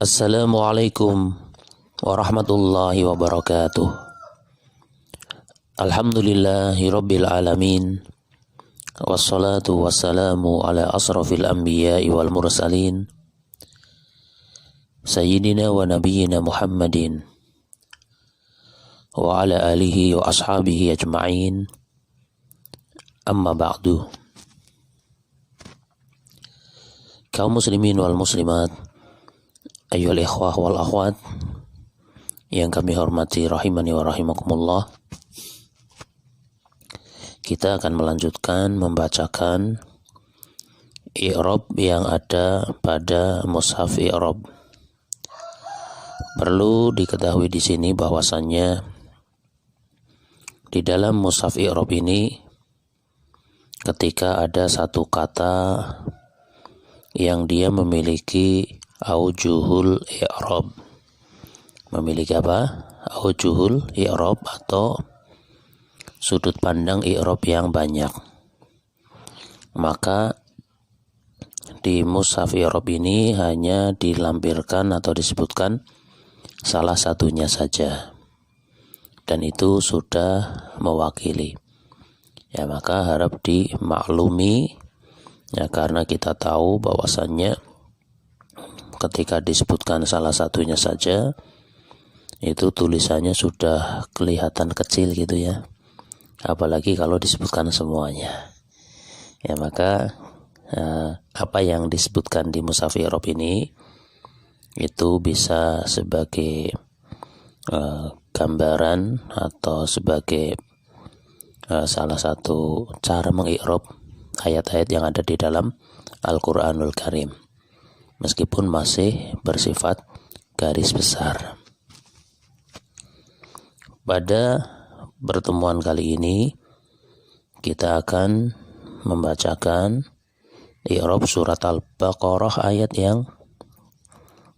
Assalamualaikum warahmatullahi wabarakatuh. Alhamdulillahi rabbil alamin. Wassalatu wassalamu ala asrafil anbiya'i wal mursalin Sayyidina wa nabiyyina Muhammadin wa ala alihi wa ashabihi ajma'in. Amma ba'du. Kaum muslimin wal muslimat, ayyuhal ikhwah wal akhwat yang kami hormati rahimani wa rahimakumullah, kita akan melanjutkan membacakan i'rab yang ada pada mushaf i'rab. Perlu diketahui di sini bahwasannya di dalam mushaf i'rab ini ketika ada satu kata yang dia memiliki aujuhul i'rab. Memiliki apa? Aujuhul i'rab atau sudut pandang i'rab yang banyak. Maka di mushaf i'rab ini hanya dilampirkan atau disebutkan salah satunya saja. Dan itu sudah mewakili. Ya, maka harap dimaklumi, ya, karena kita tahu bahwasannya ketika disebutkan salah satunya saja itu tulisannya sudah kelihatan kecil gitu ya, apalagi kalau disebutkan semuanya. Ya, maka apa yang disebutkan di mushaf i'rab ini itu bisa sebagai gambaran atau sebagai salah satu cara mengi'rab ayat-ayat yang ada di dalam Al-Quranul Karim, meskipun masih bersifat garis besar. Pada pertemuan kali ini kita akan membacakan i'rab surat Al-Baqarah ayat yang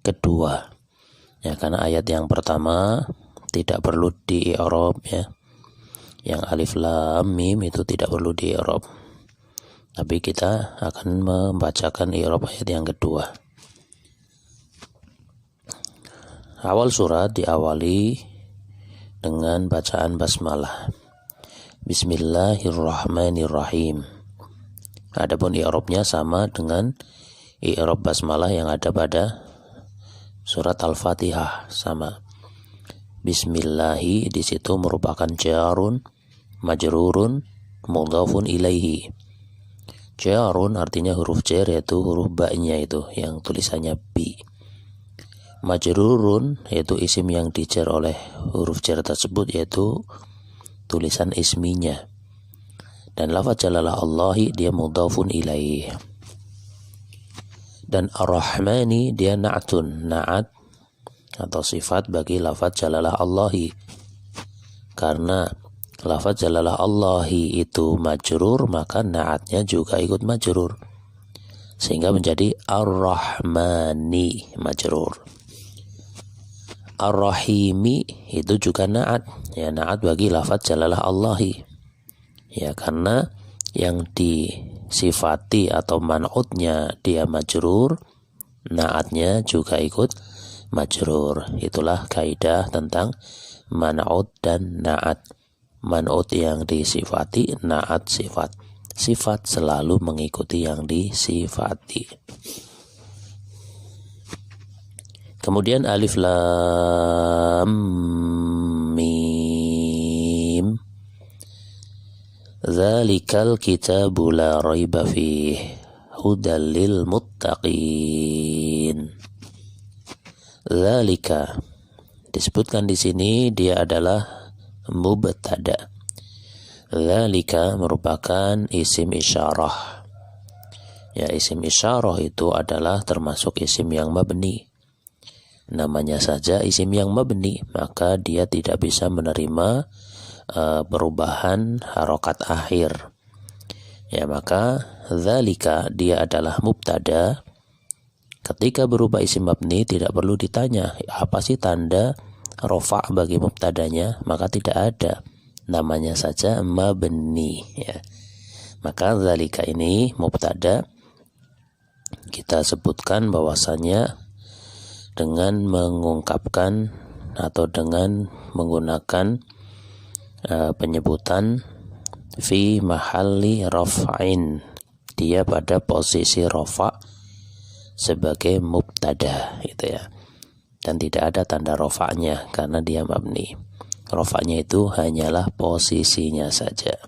kedua. Ya, karena ayat yang pertama tidak perlu di-i'rab ya. Yang alif lam mim itu tidak perlu di-i'rab. Tapi kita akan membacakan i'rab ayat yang kedua. Awal surat diawali dengan bacaan basmalah. Bismillahirrahmanirrahim. Adapun i'rabnya sama dengan i'rab basmalah yang ada pada surat Al-Fatihah, sama. Bismillahi di situ merupakan jarun majrurun mudhafun ilaihi. Jarun artinya huruf jar, yaitu huruf ba-nya itu yang tulisannya bi. Majrurun yaitu isim yang dijar oleh huruf jar tersebut, yaitu tulisan isminya. Dan lafaz jalalah Allahi dia mudhafun ilaihi. Dan ar-Rahmani dia na'tun, na'at atau sifat bagi lafaz jalalah Allahi. Karena lafaz jalalah Allahi itu majrur, maka na'atnya juga ikut majrur, sehingga menjadi ar-Rahmani majrur. Ar-Rahimi itu juga na'at, ya, na'at bagi lafaz jalalah Allahi. Ya, karena yang disifati atau man'utnya dia majrur, na'atnya juga ikut majrur. Itulah kaidah tentang man'ut dan na'at. Man'ut yang disifati, na'at sifat. Sifat selalu mengikuti yang disifati. Kemudian alif lam mim. Dzalikal kitabu la raiba fihi hudal lil muttaqin. Dzalika disebutkan di sini dia adalah mubtada. Dzalika merupakan isim isyarah. Ya, isim isyarah itu adalah termasuk isim yang mabni. Namanya saja isim yang mabni, maka dia tidak bisa menerima perubahan harokat akhir. Ya, maka dzalika dia adalah mubtada. Ketika berupa isim mabni tidak perlu ditanya apa sih tanda rofa' bagi mubtadanya, maka tidak ada. Namanya saja mabni, ya. Maka dzalika ini mubtada, kita sebutkan bahwasanya dengan mengungkapkan atau dengan menggunakan penyebutan fi mahalli raf'in. Dia pada posisi rafa' sebagai mubtada gitu ya. Dan tidak ada tanda rafa'nya karena dia mabni. Rafa'nya itu hanyalah posisinya saja.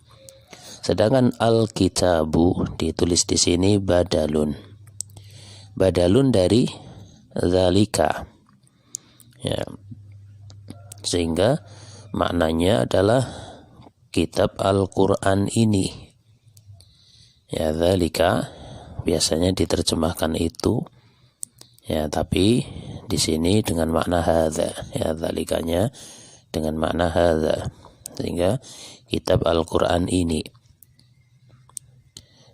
Sedangkan al-kitabu ditulis di sini badalun. Badalun dari zalika. Ya. Sehingga maknanya adalah kitab Al-Qur'an ini. Ya, zalika biasanya diterjemahkan itu. Ya, tapi di sini dengan makna hadza. Ya, zalikanya dengan makna hadza. Sehingga kitab Al-Qur'an ini.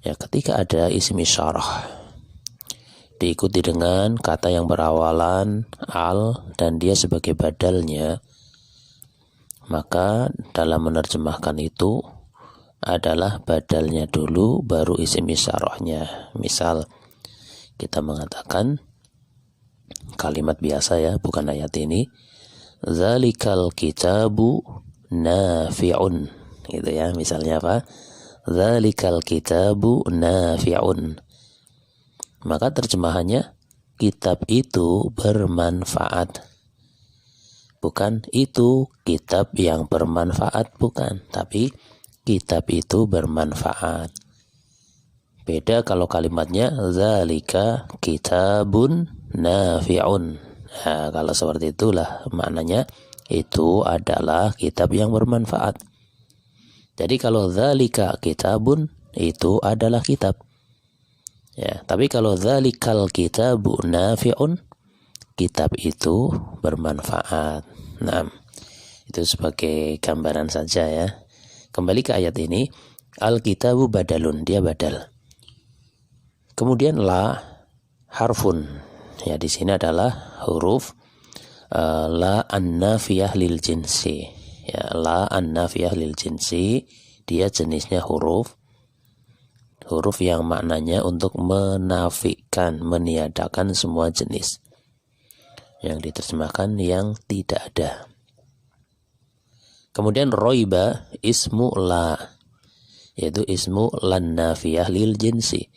Ya, ketika ada isim isyarah diikuti dengan kata yang berawalan al dan dia sebagai badalnya, maka dalam menerjemahkan itu adalah badalnya dulu baru isim isyarahnya. Misal kita mengatakan kalimat biasa ya, bukan ayat ini, zalikal kitabu nafi'un gitu ya. Misalnya apa? Zalikal kitabu nafi'un. Maka terjemahannya kitab itu bermanfaat. Bukan itu kitab yang bermanfaat, bukan, tapi kitab itu bermanfaat. Beda kalau kalimatnya zalika kitabun nafi'un. Nah, kalau seperti itulah maknanya itu adalah kitab yang bermanfaat. Jadi kalau zalika kitabun itu adalah kitab. Ya, tapi kalau zalikal kitabu nafi'un, kitab itu bermanfaat. Nah, itu sebagai gambaran saja ya. Kembali ke ayat ini, al-kitabu badalun, dia badal. Kemudian la harfun. Ya, di sini adalah huruf la an-nafiyah lil jinsi. Ya, la an-nafiyah lil jinsi, dia jenisnya huruf yang maknanya untuk menafikan, meniadakan semua jenis. Yang diterjemahkan yang tidak ada. Kemudian roiba ismu la, yaitu ismu lan nafiyah lil jinsi.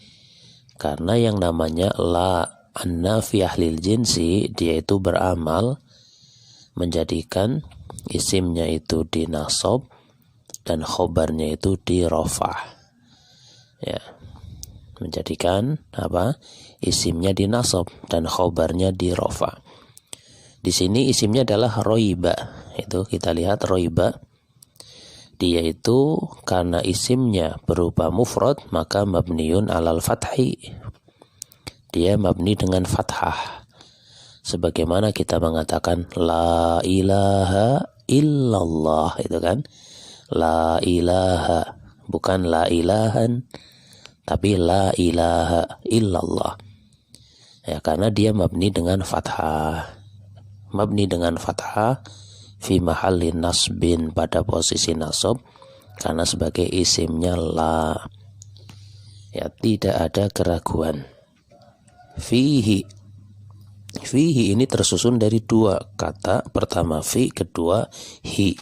Karena yang namanya la an nafiyah lil jinsi, dia itu beramal menjadikan isimnya itu dinasab dan khobarnya itu dirafah. Ya, menjadikan apa? Isimnya dinasab dan khobarnya dirafah. Di sini isimnya adalah roiba. Itu kita lihat roiba. Dia itu karena isimnya berupa mufrad maka mabniun alal fathi. Dia mabni dengan fathah. Sebagaimana kita mengatakan la ilaha illallah, itu kan? La ilaha, bukan la ilahan, tapi la ilaha illallah. Ya, karena dia mabni dengan fathah. Mabni dengan fathah fi mahallin nasbin, pada posisi nasab karena sebagai isimnya la. Ya, tidak ada keraguan. Fihi ini tersusun dari dua kata. Pertama fi, kedua hi.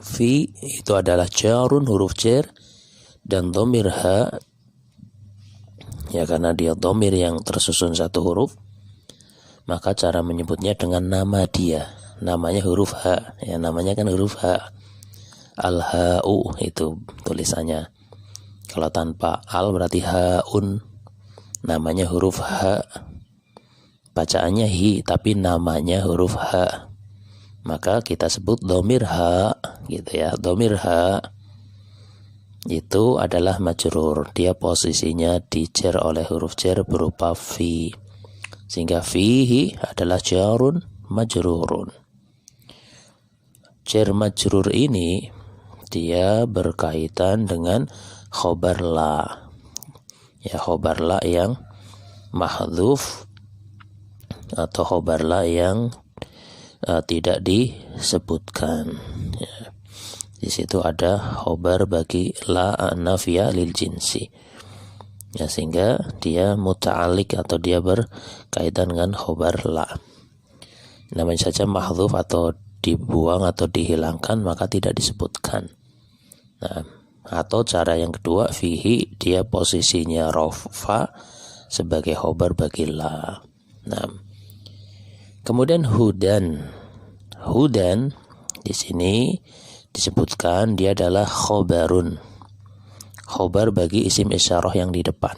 Fi itu adalah jarun, huruf jar, dan dhamir ha. Ya, karena dia dhamir yang tersusun satu huruf, maka cara menyebutnya dengan nama dia. Namanya huruf ha. Ya, namanya kan huruf ha. Al-ha'u itu tulisannya. Kalau tanpa al berarti ha'un. Namanya huruf ha. Bacaannya hi, tapi namanya huruf ha. Maka kita sebut dhamir ha gitu ya. Dhamir ha itu adalah majrur. Dia posisinya dijar oleh huruf jar berupa fi. Sehingga fihi adalah jarun majrurun. Jar majrur ini dia berkaitan dengan khobar la. Ya, khobar la yang mahdhuf atau khobar la yang tidak disebutkan. Ya. Di situ ada khobar bagi la nafiyah lil jinsi. Ya, sehingga dia muta'alik atau dia berkaitan dengan khobar la. Namanya saja mahdzuf atau dibuang atau dihilangkan maka tidak disebutkan. Nah, atau cara yang kedua, fihi, dia posisinya rafa sebagai khobar bagi la. Nah, kemudian hudan di sini disebutkan dia adalah khobarun, khobar bagi isim isyarah yang di depan.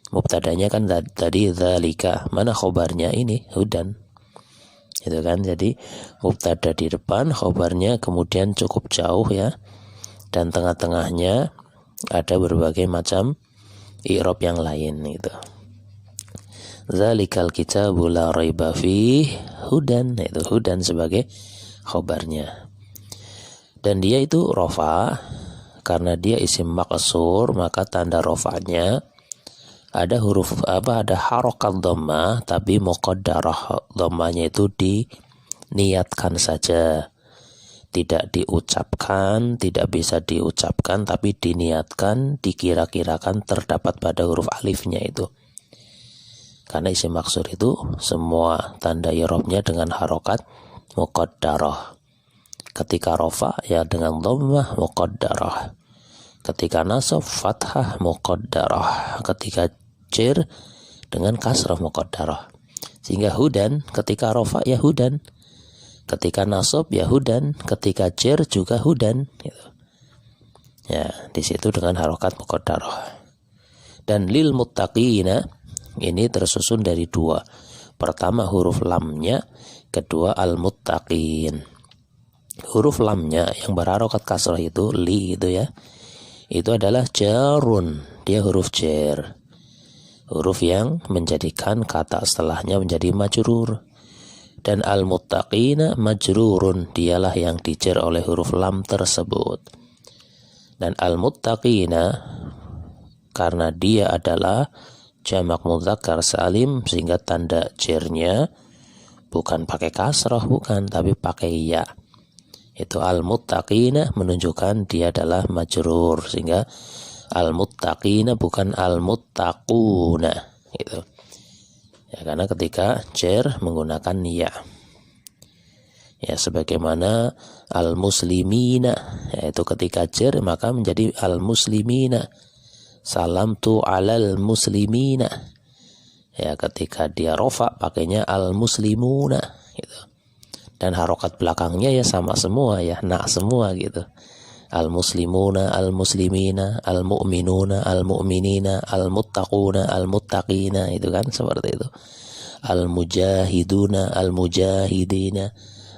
Mubtadanya kan tadi dzalika, mana khobarnya ini hudan, itu kan. Jadi mubtada di depan, khobarnya kemudian cukup jauh ya, dan tengah-tengahnya ada berbagai macam i'rab yang lain itu. Dzalikal kitabu la raiba fih hudan, itu hudan sebagai khobarnya. Dan dia itu rafa karena dia isim maqsur, maka tanda rafanya ada huruf ada harokat dhammah, tapi muqaddarah, dhammahnya itu diniatkan saja, tidak diucapkan, tidak bisa diucapkan, tapi diniatkan, dikira-kirakan terdapat pada huruf alifnya itu. Karena isim maksur itu semua tanda i'rabnya dengan harokat muqaddarah. Ketika rafa ya dengan dhammah muqaddarah. Ketika nasab fathah muqaddarah. Ketika jar dengan kasrah muqaddarah. Sehingga hudan ketika rafa ya hudan. Ketika nasab ya hudan, ketika jar juga hudan gitu. Ya, di situ dengan harokat muqaddarah. Dan lil muttaqina ini tersusun dari dua. Pertama huruf lamnya, kedua al-muttaqin. Huruf lamnya yang berharokat kasrah itu li itu ya. Itu adalah jarun, dia huruf jar. Huruf yang menjadikan kata setelahnya menjadi majrur. Dan al-muttaqina majrurun, dialah yang dijar oleh huruf lam tersebut. Dan al-muttaqina karena dia adalah jamak mudzakkar salim, sehingga tanda jarnya bukan pakai kasrah, bukan, tapi pakai ya. Itu al-muttaqina menunjukkan dia adalah majrur, sehingga al-muttaqina bukan al-muttaquna gitu. Ya, karena ketika jar menggunakan ya. Ya, sebagaimana al-muslimina, yaitu ketika jar maka menjadi al-muslimina. Salam tu alal muslimina. Ya, ketika dia rofa pakainya al-muslimuna gitu. Dan harokat belakangnya ya sama semua ya, na semua gitu. Al-muslimuna, al-muslimina, al-mu'minuna, al-mu'minina, al-muttaquna, al-muttaqina, itu kan seperti itu. Al-mujahiduna, al-mujahidina,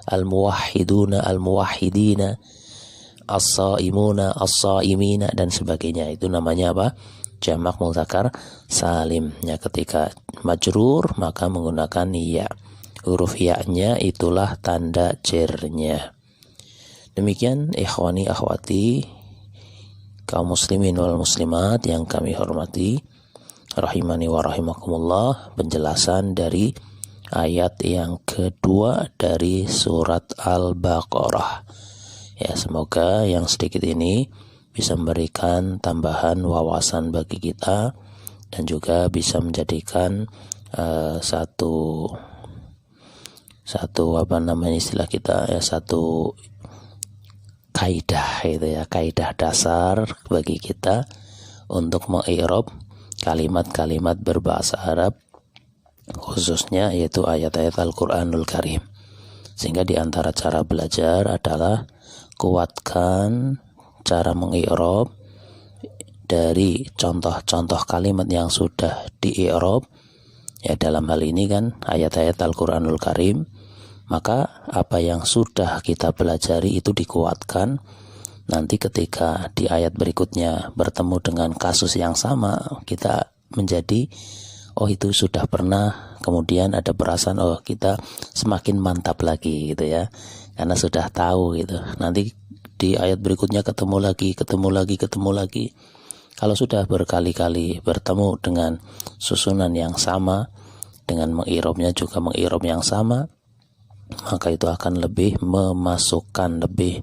al-muwahhiduna, al-muwahhidina, as-saimuna, as-saimina, dan sebagainya. Itu namanya apa? Jamak mudzakkar salim. Ya, ketika majrur maka menggunakan ya. Huruf ya-nya itulah tanda jarnya. Demikian ikhwani akhwati kaum muslimin wal muslimat yang kami hormati, rahimani wa rahimakumullah, penjelasan dari ayat yang kedua dari surat Al-Baqarah. Ya, semoga yang sedikit ini bisa memberikan tambahan wawasan bagi kita dan juga bisa menjadikan satu istilah kita ya, satu kaidah itu ya, kaidah dasar bagi kita untuk mengi'rab kalimat-kalimat berbahasa Arab, khususnya yaitu ayat-ayat Al-Qur'anul Karim. Sehingga di antara cara belajar adalah kuatkan cara mengi'rab dari contoh-contoh kalimat yang sudah di-i'rab. Ya, dalam hal ini kan ayat-ayat Al-Qur'anul Karim. Maka apa yang sudah kita pelajari itu dikuatkan. Nanti ketika di ayat berikutnya bertemu dengan kasus yang sama, kita menjadi itu sudah pernah, kemudian ada perasaan kita semakin mantap lagi gitu ya, karena sudah tahu gitu. Nanti di ayat berikutnya ketemu lagi. Kalau sudah berkali-kali bertemu dengan susunan yang sama, dengan mengi'rabnya juga mengi'rab yang sama, maka itu akan lebih memasukkan, lebih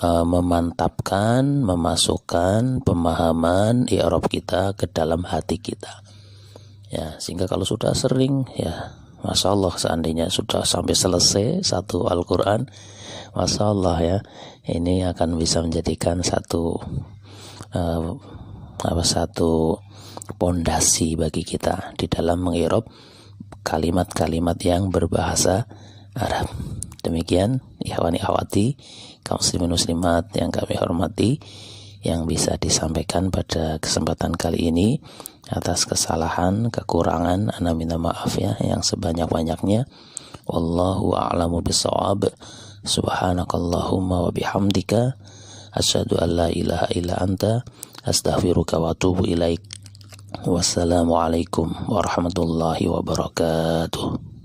memantapkan, memasukkan pemahaman i'rab kita ke dalam hati kita. Ya, sehingga kalau sudah sering, ya Masya Allah, seandainya sudah sampai selesai satu Al-Quran, Masya Allah ya, ini akan bisa menjadikan satu pondasi bagi kita di dalam mengirab kalimat-kalimat yang berbahasa Arab. Demikian ikhwani akhwati, kaum muslimin muslimat yang kami hormati, yang bisa disampaikan pada kesempatan kali ini. Atas kesalahan, kekurangan, ana minta maaf ya yang sebanyak-banyaknya. Wallahu a'lamu bissawab. Subhanakallahumma wa bihamdika asyhadu an la ilaha illa anta astaghfiruka wa atubu ilaik. Wassalamualaikum warahmatullahi wabarakatuh.